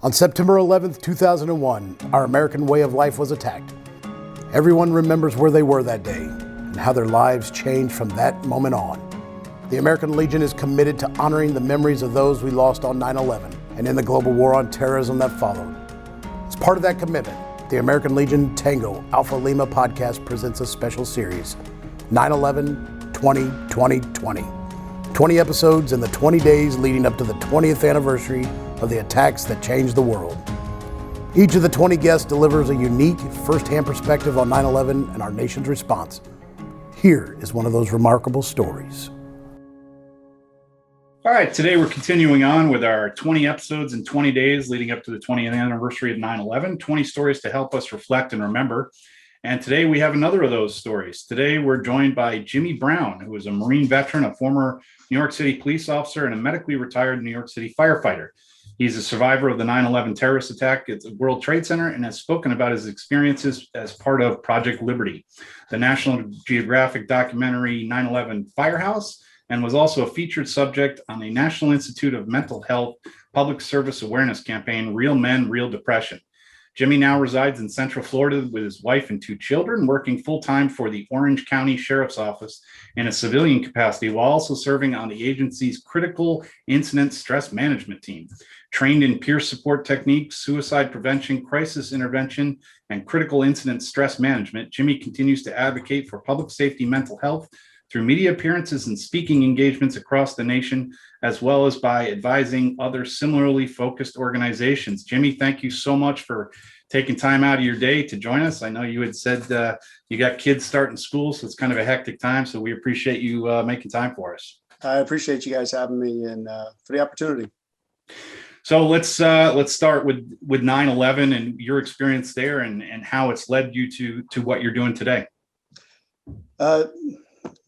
On September 11th, 2001, our American way of life was attacked. Everyone remembers where they were that day and how their lives changed from that moment on. The American Legion is committed to honoring the memories of those we lost on 9/11 and in the global war on terrorism that followed. As part of that commitment, the American Legion Tango Alpha Lima podcast presents a special series, 9/11-20-20-20. 20 episodes in the 20 days leading up to the 20th anniversary of the attacks that changed the world. Each of the 20 guests delivers a unique, first-hand perspective on 9/11 and our nation's response. Here is one of those remarkable stories. All right, today we're continuing on with our 20 episodes in 20 days leading up to the 20th anniversary of 9/11, 20 stories to help us reflect and remember. And today we have another of those stories. Today we're joined by Jimmy Brown, who is a Marine veteran, a former New York City police officer, and a medically retired New York City firefighter. He's a survivor of the 9/11 terrorist attack at the World Trade Center and has spoken about his experiences as part of Project Liberty, the National Geographic documentary 9/11 Firehouse, and was also a featured subject on the National Institute of Mental Health Public Service Awareness campaign, Real Men, Real Depression. Jimmy now resides in Central Florida with his wife and 2 children, working full-time for the Orange County Sheriff's Office in a civilian capacity, while also serving on the agency's Critical Incident Stress Management team. Trained in peer support techniques, suicide prevention, crisis intervention, and critical incident stress management, Jimmy continues to advocate for public safety mental health through media appearances and speaking engagements across the nation, as well as by advising other similarly focused organizations. Jimmy, thank you so much for taking time out of your day to join us. I know you had said you got kids starting school, so it's kind of a hectic time, so we appreciate you making time for us. I appreciate you guys having me and for the opportunity. So let's start with 9/11 and your experience there and how it's led you to what you're doing today.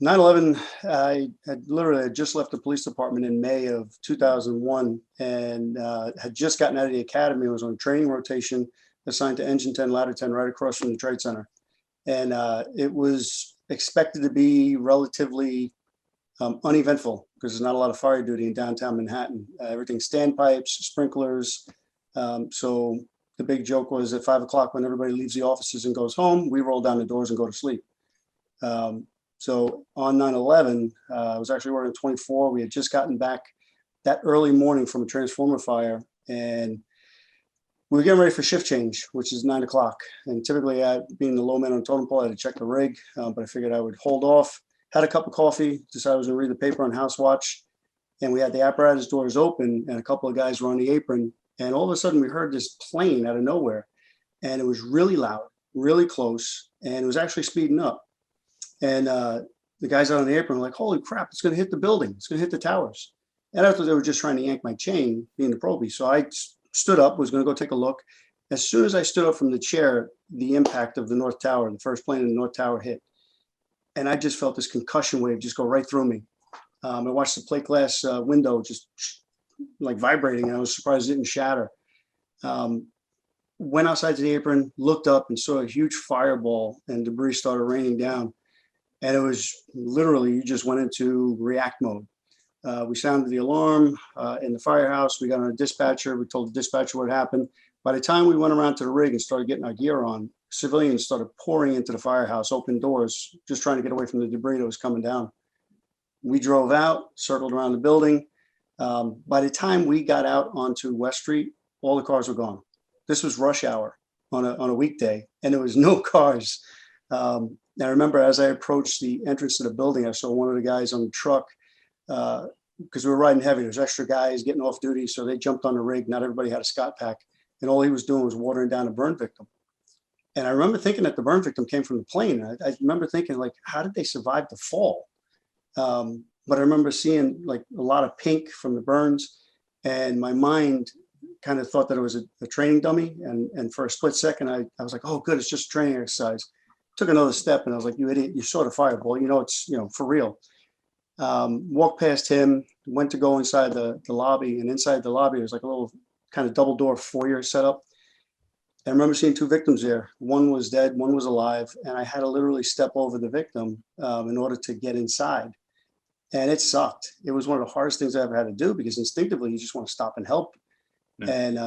9/11, I had literally just left the police department in May of 2001 and had just gotten out of the academy. I was on training rotation assigned to Engine 10, Ladder 10, right across from the Trade Center. And it was expected to be relatively uneventful because there's not a lot of fire duty in downtown Manhattan. Everything's standpipes, sprinklers. So the big joke was at 5 o'clock when everybody leaves the offices and goes home, we roll down the doors and go to sleep. So on 9/11, I was actually working 24. We had just gotten back that early morning from a transformer fire, and we were getting ready for shift change, which is 9 o'clock. And typically, being the low man on the totem pole, I had to check the rig, but I figured I would hold off. Had a cup of coffee, decided I was going to read the paper on House Watch, and we had the apparatus doors open, and a couple of guys were on the apron, and all of a sudden we heard this plane out of nowhere, and it was really loud, really close, and it was actually speeding up. And the guys out on the apron were like, holy crap, it's going to hit the building. It's going to hit the towers. And I thought they were just trying to yank my chain, being the probie. So I stood up, was going to go take a look. As soon as I stood up from the chair, the impact of the North Tower, the first plane in the North Tower hit. And I just felt this concussion wave just go right through me. I watched the plate glass window just like vibrating, and I was surprised it didn't shatter. Went outside to the apron, looked up and saw a huge fireball and debris started raining down. And it was literally, you just went into react mode. We sounded the alarm in the firehouse. We got on a dispatcher. We told the dispatcher what happened. By the time we went around to the rig and started getting our gear on, civilians started pouring into the firehouse, open doors, just trying to get away from the debris that was coming down. We drove out, circled around the building. By the time we got out onto West Street, all the cars were gone. This was rush hour on a weekday, and there was no cars. I remember as I approached the entrance to the building, I saw one of the guys on the truck because we were riding heavy. There's extra guys getting off duty, so they jumped on the rig. Not everybody had a Scott pack, and all he was doing was watering down a burn victim. And I remember thinking that the burn victim came from the plane. I remember thinking, like, how did they survive the fall? But I remember seeing like a lot of pink from the burns, and my mind kind of thought that it was a training dummy. And for a split second, I was like, oh, good, it's just a training exercise. Took another step and I was like, you idiot, you saw the fireball, it's, for real. Walked past him, went to go inside the lobby, and inside the lobby, there's like a little kind of double door foyer set up. I remember seeing 2 victims there. One was dead, one was alive. And I had to literally step over the victim in order to get inside. And it sucked. It was one of the hardest things I ever had to do because instinctively you just want to stop and help. Yeah. And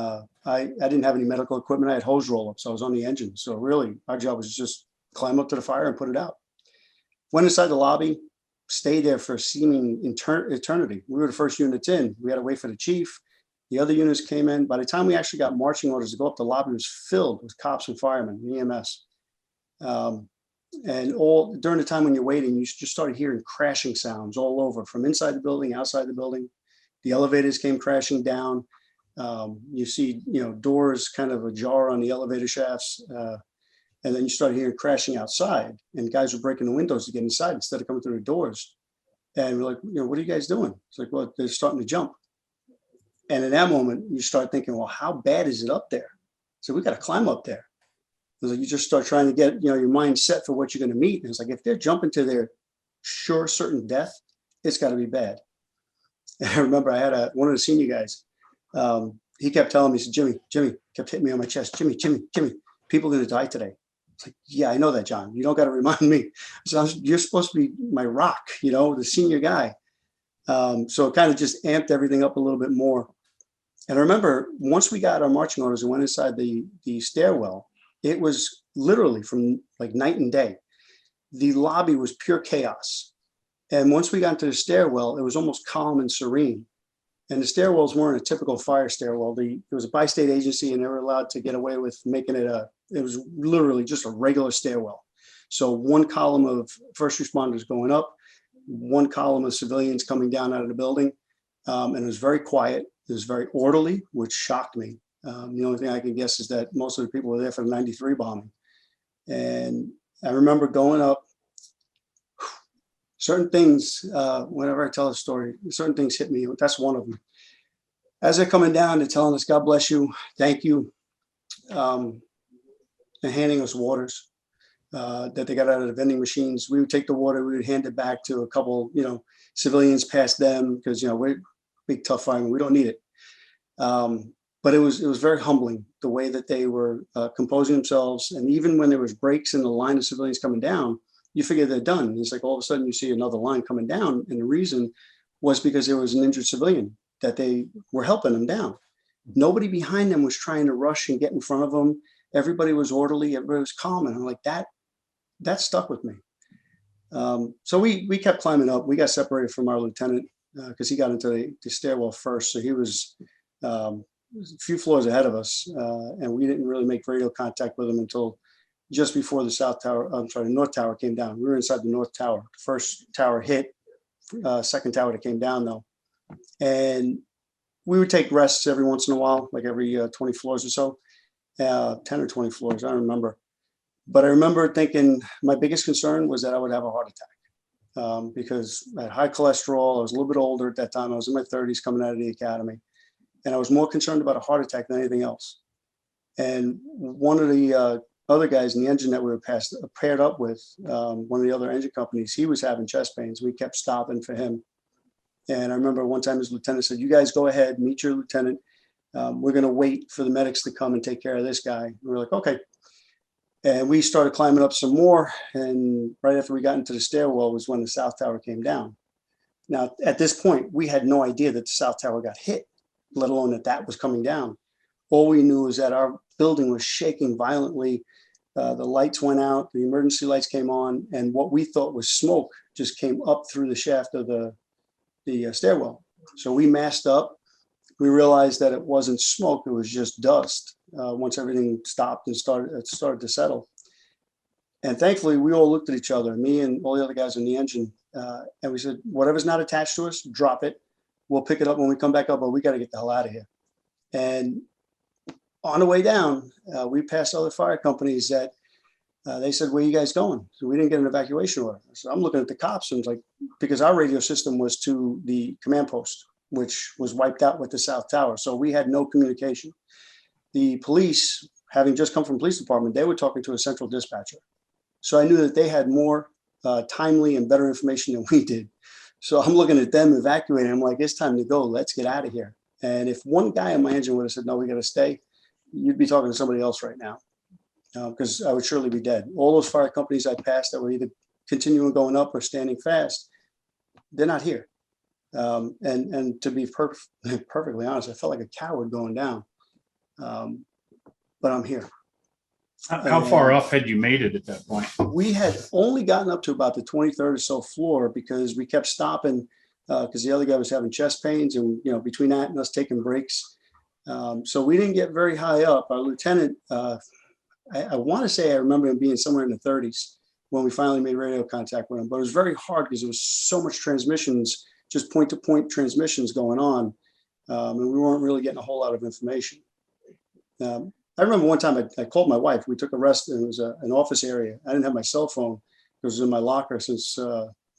I didn't have any medical equipment. I had hose roll-ups. I was on the engine. So really, our job was just climb up to the fire and put it out. Went inside the lobby, stayed there for seeming eternity. We were the first units in. We had to wait for the chief. The other units came in. By the time we actually got marching orders to go up, the lobby was filled with cops and firemen, EMS. And all during the time when you're waiting, you just started hearing crashing sounds all over, from inside the building, outside the building. The elevators came crashing down. You see, doors kind of ajar on the elevator shafts. And then you started hearing crashing outside, and guys were breaking the windows to get inside instead of coming through the doors. And we're like, what are you guys doing? It's like, well, they're starting to jump. And in that moment, you start thinking, well, how bad is it up there? So we got to climb up there. It's like you just start trying to get, your mind set for what you're going to meet. And it's like, if they're jumping to their sure, certain death, it's got to be bad. And I remember I had one of the senior guys. He kept telling me, he said, Jimmy, kept hitting me on my chest. Jimmy, people are going to die today. It's like, yeah, I know that, John. You don't got to remind me. So you're supposed to be my rock, the senior guy. So it kind of just amped everything up a little bit more. And I remember once we got our marching orders and went inside the stairwell, it was literally from like night and day. The lobby was pure chaos. And once we got into the stairwell, it was almost calm and serene. And the stairwells weren't a typical fire stairwell. It was a bi-state agency, and they were allowed to get away with making it it was literally just a regular stairwell. So one column of first responders going up, one column of civilians coming down out of the building. And it was very quiet. It was very orderly, which shocked me. The only thing I can guess is that most of the people were there for the 93 bombing. And I remember going up, certain things, whenever I tell a story, certain things hit me. That's one of them. As they're coming down, they're telling us, God bless you, thank you. And handing us waters that they got out of the vending machines. We would take the water, we would hand it back to a couple, civilians past them, because, we're big, tough firemen, we don't need it. But it was very humbling, the way that they were composing themselves. And even when there was breaks in the line of civilians coming down, you figure they're done. It's like all of a sudden you see another line coming down. And the reason was because there was an injured civilian that they were helping them down. Nobody behind them was trying to rush and get in front of them. Everybody was orderly, everybody was calm. And I'm like, that stuck with me. So we kept climbing up. We got separated from our lieutenant because he got into the stairwell first. So he was a few floors ahead of us. And we didn't really make radio contact with him until just before the North Tower came down. We were inside the North Tower. The first tower hit, second tower that came down though. And we would take rests every once in a while, like every 20 floors or so, 10 or 20 floors, I don't remember. But I remember thinking my biggest concern was that I would have a heart attack because I had high cholesterol. I was a little bit older at that time. I was in my 30s coming out of the academy. And I was more concerned about a heart attack than anything else. And one of the other guys in the engine that we were paired up with, one of the other engine companies, he was having chest pains. We kept stopping for him. And I remember one time his lieutenant said, you guys go ahead, meet your lieutenant. We're going to wait for the medics to come and take care of this guy. And we're like, okay. And we started climbing up some more. And right after we got into the stairwell was when the South Tower came down. Now, at this point, we had no idea that the South Tower got hit, let alone that was coming down. All we knew is that our building was shaking violently. The lights went out, the emergency lights came on, and what we thought was smoke just came up through the shaft of the stairwell. So we masked up. We realized that it wasn't smoke, it was just dust. Once everything stopped and started to settle. And thankfully, we all looked at each other, me and all the other guys in the engine, and we said, whatever's not attached to us, drop it. We'll pick it up when we come back up, but we got to get the hell out of here. And on the way down, we passed other fire companies that they said, where are you guys going? So we didn't get an evacuation order. So I'm looking at the cops and like, because our radio system was to the command post, which was wiped out with the South Tower. So we had no communication. The police, having just come from police department, they were talking to a central dispatcher. So I knew that they had more timely and better information than we did. So I'm looking at them evacuating. I'm like, it's time to go. Let's get out of here. And if one guy in my engine would have said, no, we got to stay, you'd be talking to somebody else right now. Because I would surely be dead. All those fire companies I passed that were either continuing going up or standing fast, they're not here. And to be perfectly honest, I felt like a coward going down. But I'm here. How far up had you made it at that point? We had only gotten up to about the 23rd or so floor because we kept stopping because the other guy was having chest pains, and between that and us taking breaks. So we didn't get very high up. Our lieutenant, I want to say I remember him being somewhere in the 30s when we finally made radio contact with him. But it was very hard because there was so much transmissions, just point-to-point transmissions going on, and we weren't really getting a whole lot of information. I remember one time I called my wife. We took a rest, and it was an office area. I didn't have my cell phone. It was in my locker since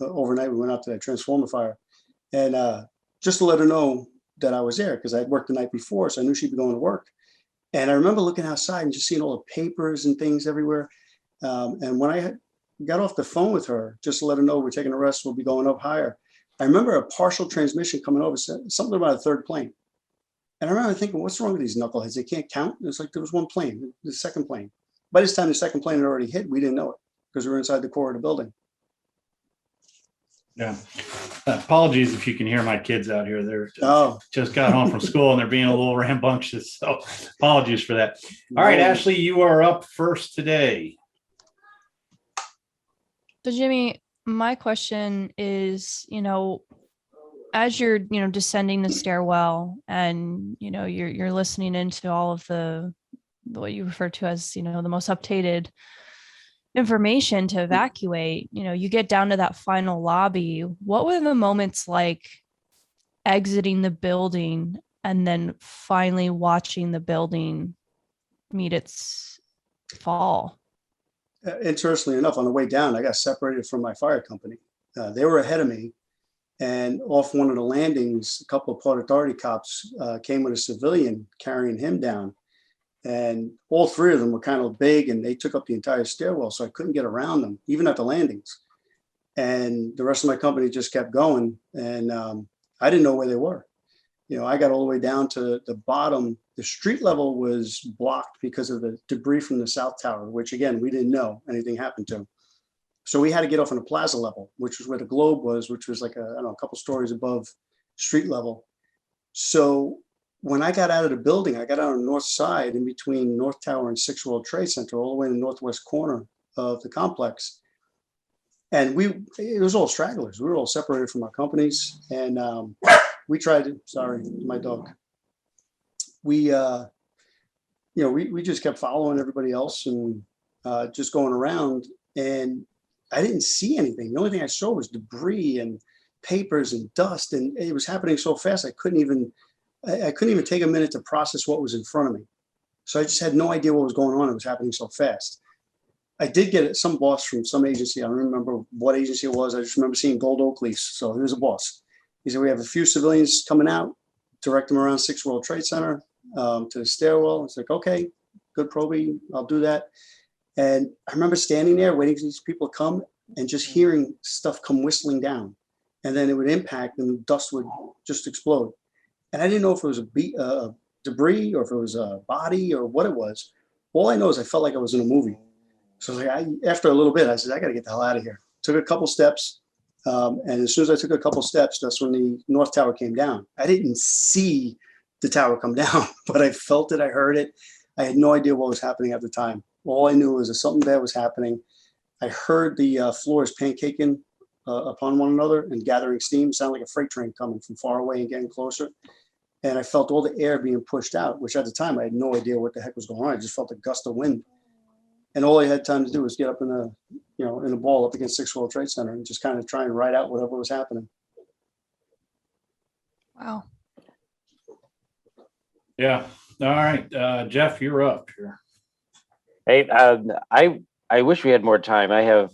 overnight we went out to that transformer fire. And just to let her know that I was there, because I had worked the night before, so I knew she'd be going to work. And I remember looking outside and just seeing all the papers and things everywhere. And when I got off the phone with her, just to let her know we're taking a rest, we'll be going up higher, I remember a partial transmission coming over, something about a third plane. And I remember thinking, what's wrong with these knuckleheads? They can't count. It's like there was one plane, the second plane. By this time, the second plane had already hit. We didn't know it because we were inside the core of the building. Yeah. Apologies if you can hear my kids out here. They're just got home from school and they're being a little rambunctious. So apologies for that. All right, Ashley, you are up first today. So Jimmy, my question is, as you're, descending the stairwell and, you're listening into all of what you refer to as, the most updated information to evacuate, you get down to that final lobby. What were the moments like exiting the building and then finally watching the building meet its fall? Interestingly enough, on the way down, I got separated from my fire company. They were ahead of me. And off one of the landings, a couple of Port Authority cops came with a civilian carrying him down. And all three of them were kind of big and they took up the entire stairwell. So I couldn't get around them, even at the landings. And the rest of my company just kept going. And I didn't know where they were. I got all the way down to the bottom. The street level was blocked because of the debris from the South Tower, which again, we didn't know anything happened to. So we had to get off on the plaza level, which was where the Globe was, which was like a couple stories above street level. So when I got out of the building, I got out on the north side in between North Tower and 6 World Trade Center, all the way in the northwest corner of the complex. And it was all stragglers. We were all separated from our companies. And we tried to, sorry, my dog. We just kept following everybody else and just going around. And I didn't see anything. The only thing I saw was debris and papers and dust, and it was happening so fast I couldn't even take a minute to process what was in front of me. So I just had no idea what was going on. It was happening so fast. I did get some boss from some agency. I don't remember what agency it was. I just remember seeing gold oak leaves. So he was a boss. He said, we have a few civilians coming out, direct them around 6 World Trade Center to the stairwell. It's like, okay, good probie, I'll do that. And I remember standing there waiting for these people to come and just hearing stuff come whistling down. And then it would impact and the dust would just explode. And I didn't know if it was a debris or if it was a body or what it was. All I know is I felt like I was in a movie. So after a little bit, I said, I got to get the hell out of here. Took a couple steps. And as soon as I took a couple steps, that's when the North Tower came down. I didn't see the tower come down, but I felt it. I heard it. I had no idea what was happening at the time. All I knew was that something bad was happening. I heard the floors pancaking upon one another and gathering steam, sounded like a freight train coming from far away and getting closer. And I felt all the air being pushed out, which at the time I had no idea what the heck was going on. I just felt a gust of wind. And all I had time to do was get up in a ball up against 6 World Trade Center and just kind of try and ride out whatever was happening. Wow. Yeah. All right. Jeff, you're up here. Hey, I wish we had more time. I have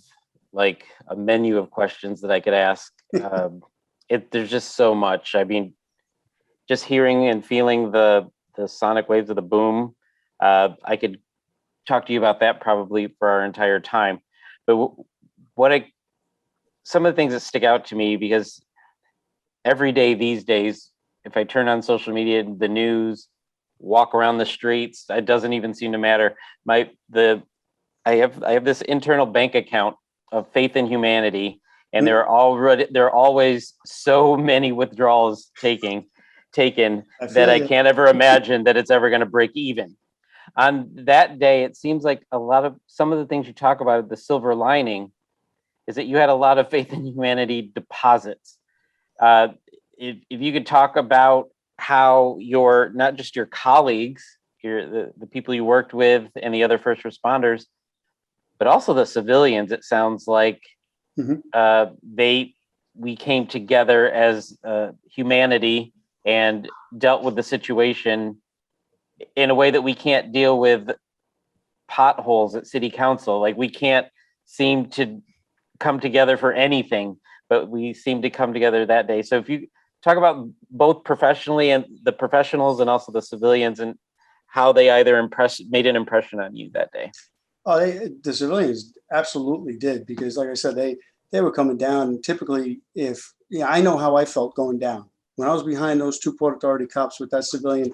like a menu of questions that I could ask. There's just so much. I mean, just hearing and feeling the sonic waves of the boom. I could talk to you about that probably for our entire time. But some of the things that stick out to me, because every day these days, if I turn on social media, the news, walk around the streets, it doesn't even seem to matter. I have this internal bank account of faith in humanity, and there are always so many withdrawals taken that I can't ever imagine that it's ever going to break even. On that day, it seems like some of the things you talk about, the silver lining, is that you had a lot of faith in humanity deposits. If you could talk about how not just your colleagues, the people you worked with and the other first responders, but also the civilians, it sounds like we came together as humanity and dealt with the situation in a way that we can't deal with potholes at city council. Like, we can't seem to come together for anything, but we seem to come together that day. So if you talk about both professionally and the professionals and also the civilians, and how they either made an impression on you that day. Oh, the civilians absolutely did, because like I said, they were coming down. Typically, I know how I felt going down. When I was behind those two Port Authority cops with that civilian,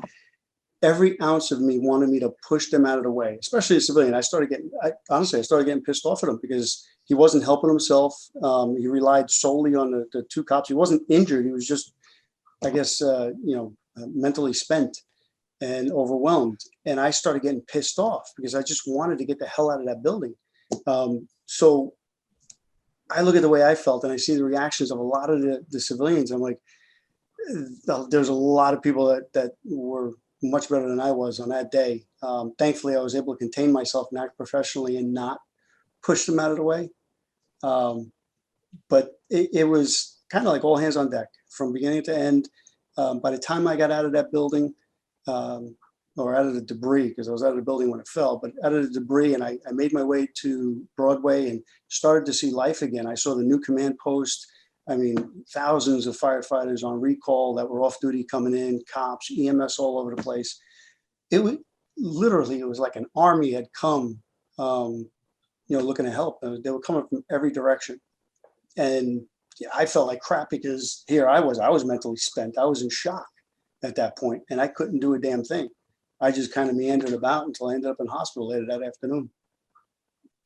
every ounce of me wanted me to push them out of the way, especially a civilian. I started getting pissed off at him because he wasn't helping himself. He relied solely on the two cops. He wasn't injured. He was just, I guess, mentally spent and overwhelmed. And I started getting pissed off because I just wanted to get the hell out of that building. So I look at the way I felt and I see the reactions of a lot of the civilians. I'm like, there's a lot of people that were much better than I was on that day. Thankfully, I was able to contain myself and act professionally and not push them out of the way. But it was kind of like all hands on deck from beginning to end. By the time I got out of that building, or out of the debris, because I was out of the building when it fell, but out of the debris, and I made my way to Broadway and started to see life again. I saw the new command post. I mean, thousands of firefighters on recall that were off duty coming in, cops, EMS all over the place. It was like an army had come, looking to help. They were coming from every direction. And I felt like crap because here I was mentally spent. I was in shock at that point, and I couldn't do a damn thing. I just kind of meandered about until I ended up in hospital later that afternoon.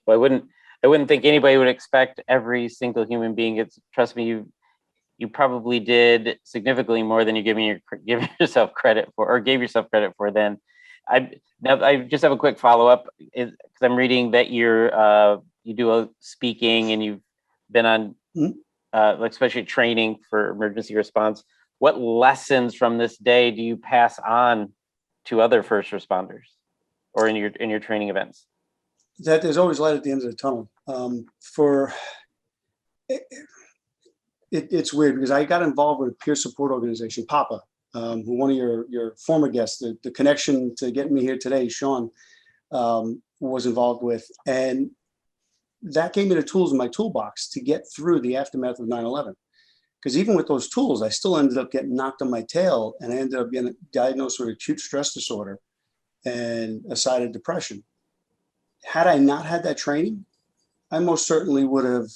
Well, I wouldn't think anybody would expect every single human being. Trust me, you probably did significantly more than you gave yourself credit for, or gave yourself credit for then. I just have a quick follow-up, because I'm reading that you do a speaking and you've been on especially training for emergency response. What lessons from this day do you pass on to other first responders or in your training events? That there's always light at the end of the tunnel. It's weird because I got involved with a peer support organization, PAPA, who one of your former guests, the connection to getting me here today, Sean, was involved with. And that gave me the tools in my toolbox to get through the aftermath of 9/11. Because even with those tools, I still ended up getting knocked on my tail, and I ended up getting diagnosed with acute stress disorder and a side of depression. Had I not had that training, I most certainly would have,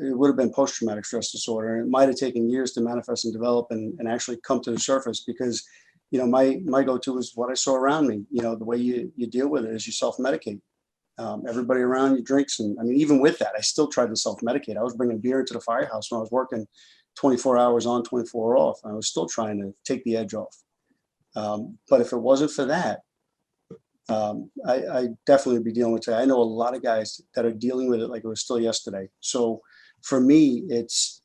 it would have been post-traumatic stress disorder. And it might have taken years to manifest and develop and actually come to the surface because, my go-to is what I saw around me. The way you deal with it is you self-medicate. Everybody around you drinks. And I mean, even with that, I still tried to self-medicate. I was bringing beer into the firehouse when I was working 24 hours on, 24 off. I was still trying to take the edge off. But if it wasn't for that, I definitely would be dealing with it. I know a lot of guys that are dealing with it like it was still yesterday. So for me, it's,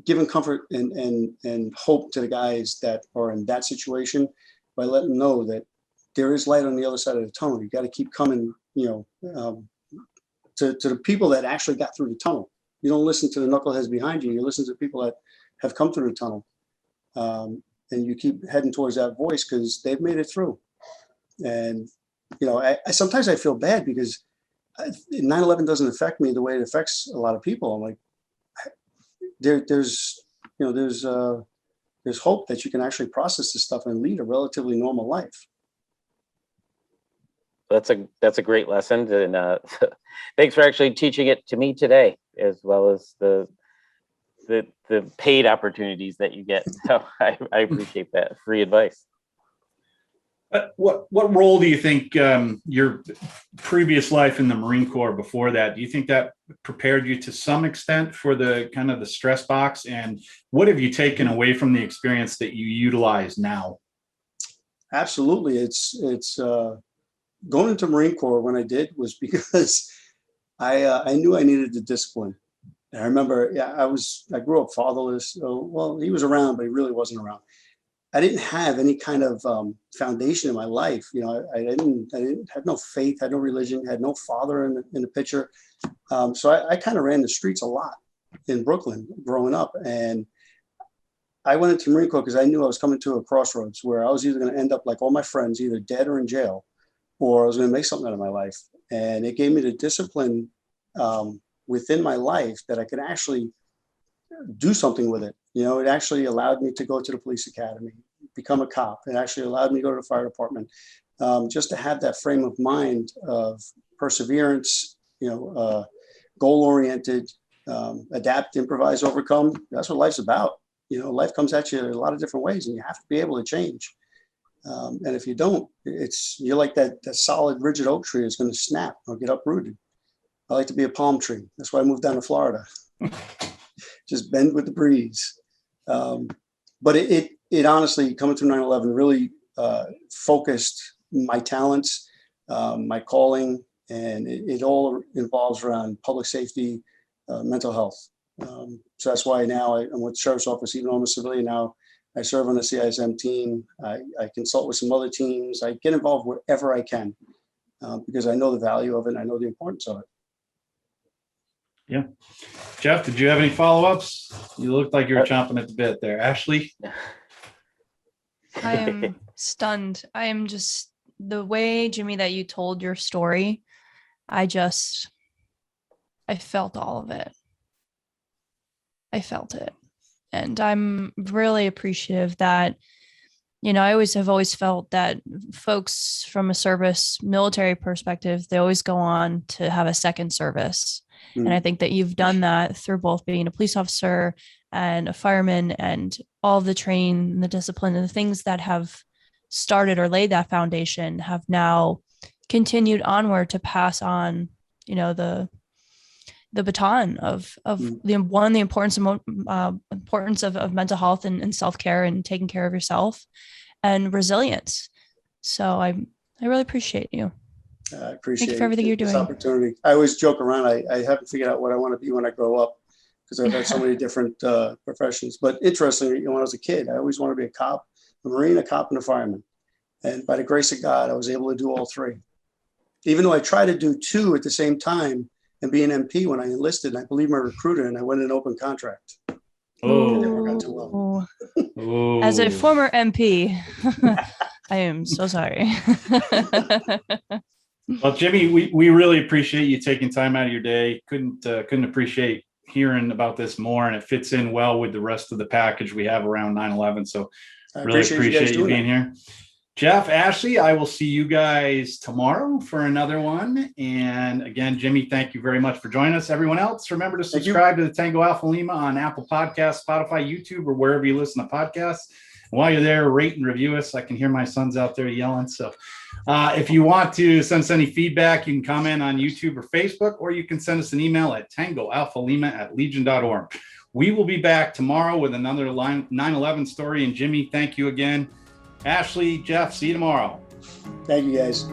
giving comfort and hope to the guys that are in that situation by letting them know that there is light on the other side of the tunnel. You got to keep coming, to the people that actually got through the tunnel. You don't listen to the knuckleheads behind you. You listen to people that have come through the tunnel. And you keep heading towards that voice because they've made it through. And, I sometimes I feel bad because 9/11 doesn't affect me the way it affects a lot of people. I'm like, there's hope that you can actually process this stuff and lead a relatively normal life. That's a great lesson, and thanks for actually teaching it to me today, as well as the paid opportunities that you get. So I appreciate that free advice. What role do you think your previous life in the Marine Corps before that, do you think that prepared you to some extent for the kind of the stress box? And what have you taken away from the experience that you utilize now? Absolutely. It's going into Marine Corps when I did was because I knew I needed the discipline. And I remember, I grew up fatherless. So, well, he was around, but he really wasn't around. I didn't have any kind of foundation in my life. You know, I had no faith, had no religion, had no father in the picture. So I kind of ran the streets a lot in Brooklyn growing up. And I went into Marine Corps because I knew I was coming to a crossroads where I was either going to end up like all my friends, either dead or in jail, or I was going to make something out of my life. And it gave me the discipline within my life that I could actually do something with it. You know, it actually allowed me to go to the police academy, become a cop. It actually allowed me to go to the fire department, just to have that frame of mind of perseverance, goal-oriented, adapt, improvise, overcome. That's what life's about. You know, life comes at you in a lot of different ways, and you have to be able to change. And if you don't, you're like that solid, rigid oak tree is going to snap or get uprooted. I like to be a palm tree. That's why I moved down to Florida. Just bend with the breeze. But it honestly, coming through 9/11, really focused my talents, my calling, and it all involves around public safety, mental health. So that's why now I'm with the Sheriff's Office. Even though I'm a civilian now, I serve on the CISM team. I consult with some other teams. I get involved wherever I can because I know the value of it and I know the importance of it. Yeah. Jeff, did you have any follow-ups? You looked like you were chomping at the bit there. Ashley? I am stunned. I am just, the way, Jimmy, that you told your story, I felt all of it. I felt it. And I'm really appreciative that, I have always felt that folks from a service military perspective, they always go on to have a second service. And I think that you've done that through both being a police officer and a fireman and all the training and the discipline and the things that have started or laid that foundation have now continued onward to pass on, the baton of the importance of mental health and self-care and taking care of yourself and resilience. So I really appreciate you. I appreciate Thank you for everything you're this doing. opportunity. I always joke around. I haven't figured out what I want to be when I grow up because I've had so many different professions. But interestingly, when I was a kid, I always wanted to be a cop, a Marine, a cop, and a fireman. And by the grace of God, I was able to do all three. Even though I tried to do two at the same time and be an MP when I enlisted, and I believe my recruiter, and I went in an open contract. Oh, it never got too well. Oh. As a former MP, I am so sorry. Well, Jimmy, we really appreciate you taking time out of your day. Couldn't appreciate hearing about this more, and it fits in well with the rest of the package we have around 9/11. So really appreciate you being here. Jeff, Ashley, I will see you guys tomorrow for another one. And again, Jimmy, thank you very much for joining us. Everyone else, remember to subscribe to the Tango Alpha Lima on Apple Podcasts, Spotify, YouTube, or wherever you listen to podcasts. And while you're there, rate and review us. I can hear my sons out there yelling. So if you want to send us any feedback, you can comment on YouTube or Facebook, or you can send us an email at tangoalphalima@legion.org. We will be back tomorrow with another 9/11 story. And Jimmy, thank you again. Ashley, Jeff, see you tomorrow. Thank you, guys.